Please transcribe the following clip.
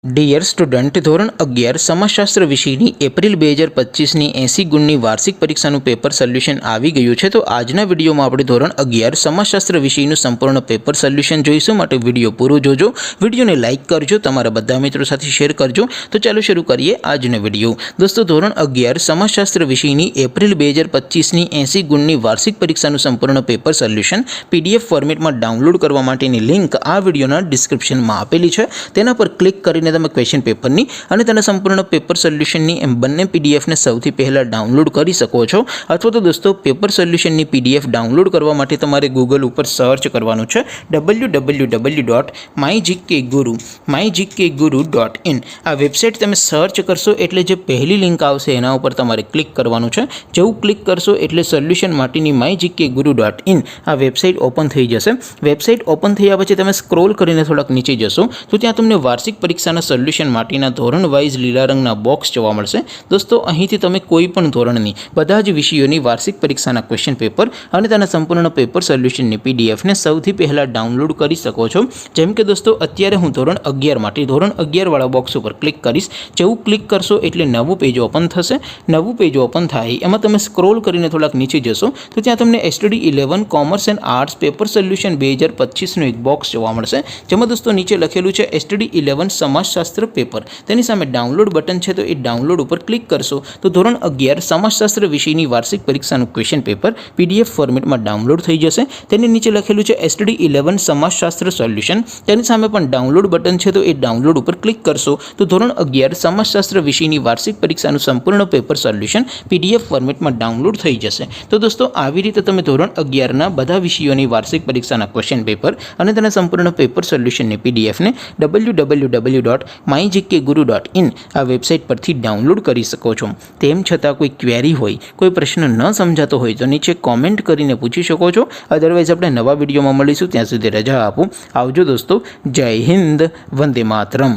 Dear student, ધોરણ 11 સમાજશાસ્ત્ર વિષયની April 2025ની 80 ગુણની વાર્ષિક પરીક્ષાનું પેપર સોલ્યુશન આવી ગયું છે। તો આજના વિડીયોમાં આપણે ધોરણ 11 સમાજશાસ્ત્ર વિષયનું સંપૂર્ણ પેપર સોલ્યુશન જોઈશું। માટે વિડીયો પૂરો જોજો, વિડીયોને લાઇક કરજો, તમારા બધા મિત્રો સાથે શેર કરજો। તો ચાલો શરૂ કરીએ આજનો વિડીયો। દોસ્તો, ધોરણ 11 સમાજશાસ્ત્ર વિષયની એપ્રિલ 2025ની 80 ગુણની વાર્ષિક પરીક્ષાનું સંપૂર્ણ પેપર સોલ્યુશન PDF ફોર્મેટમાં ડાઉનલોડ કરવા માટેની લિંક આ વિડીયોના ડિસ્ક્રિપ્શનમાં આપેલી છે। તેના પર ક્લિક કરીને તમે ક્વેશ્ચન પેપરની અને તેના સંપૂર્ણ પેપર સોલ્યુશનની એમ બંને પીડીએફને સૌથી પહેલાં ડાઉનલોડ કરી શકો છો। અથવા તો દોસ્તો, પેપર સોલ્યુશનની PDF ડાઉનલોડ કરવા માટે તમારે ગૂગલ ઉપર સર્ચ કરવાનું છે www.mygkguru.in। આ વેબસાઇટ તમે સર્ચ કરશો એટલે જે પહેલી લિંક આવશે એના ઉપર તમારે ક્લિક કરવાનું છે। જેવું ક્લિક કરશો એટલે સોલ્યુશન માટેની mygkguru.in આ વેબસાઇટ ઓપન થઈ જશે। વેબસાઇટ ઓપન થયા પછી તમે સ્ક્રોલ કરીને થોડાક નીચે જશો તો ત્યાં તમને વાર્ષિક પરીક્ષાના સોલ્યુશન માટેના ધોરણ વાઇઝ લીલા રંગના બોક્સ જોવા મળશે। દોસ્તો, અહીંથી તમે કોઈ પણ ધોરણની બધા જ વિષયોની વાર્ષિક પરીક્ષાના ક્વેશ્ચન પેપર અને તેના સંપૂર્ણ પેપર સોલ્યુશનની પીડીએફને સૌથી પહેલાં ડાઉનલોડ કરી શકો છો। જેમ કે દોસ્તો, અત્યારે હું ધોરણ 11 માટે ધોરણ 11 વાળા બોક્સ ઉપર ક્લિક કરીશ। જેવું ક્લિક કરશો એટલે નવું પેજ ઓપન થશે। નવું પેજ ઓપન થાય એમાં તમે સ્ક્રોલ કરીને થોડાક નીચે જશો તો ત્યાં તમને STD11 commerce and arts paper solution 2025નું એક બોક્સ જોવા મળશે। જેમાં દોસ્તો નીચે લખેલું છે STD11 સમાજશાસ્ત્ર પેપર। તેની સામે ડાઉનલોડ બટન છે, તો એ ડાઉનલોડ ઉપર ક્લિક કરશો તો ધોરણ 11 સમાજશાસ્ત્ર વિષયની વાર્ષિક પરીક્ષાનું ક્વેશ્ચન પેપર PDF ફોર્મેટમાં ડાઉનલોડ થઈ જશે। તેની નીચે લખેલું છે STD11 સમાજશાસ્ત્ર સોલ્યુશન। તેની સામે પણ ડાઉનલોડ બટન છે, તો એ ડાઉનલોડ ઉપર ક્લિક કરશો તો ધોરણ 11 સમાજશાસ્ત્ર વિષયની વાર્ષિક પરીક્ષાનું સંપૂર્ણ પેપર સોલ્યુશન PDF ફોર્મેટમાં ડાઉનલોડ થઈ જશે। તો દોસ્તો, આવી રીતે તમે ધોરણ 11ના બધા વિષયોની વાર્ષિક પરીક્ષાના ક્વેશ્ચન પેપર અને તેના સંપૂર્ણ પેપર સોલ્યુશનની PDFને www.mygkguru.in આ વેબસાઇટ પરથી ડાઉનલોડ કરી શકો છો। તેમ છતાં કોઈ ક્વેરી હોય, કોઈ પ્રશ્ન ન સમજાતો હોય તો નીચે કોમેન્ટ કરીને પૂછી શકો છો। અદરવાઇઝ આપણે નવા વિડીયોમાં મળીશું, ત્યાં સુધી રજા આપો। આવજો દોસ્તો, જય હિન્દ, વંદે માતરમ।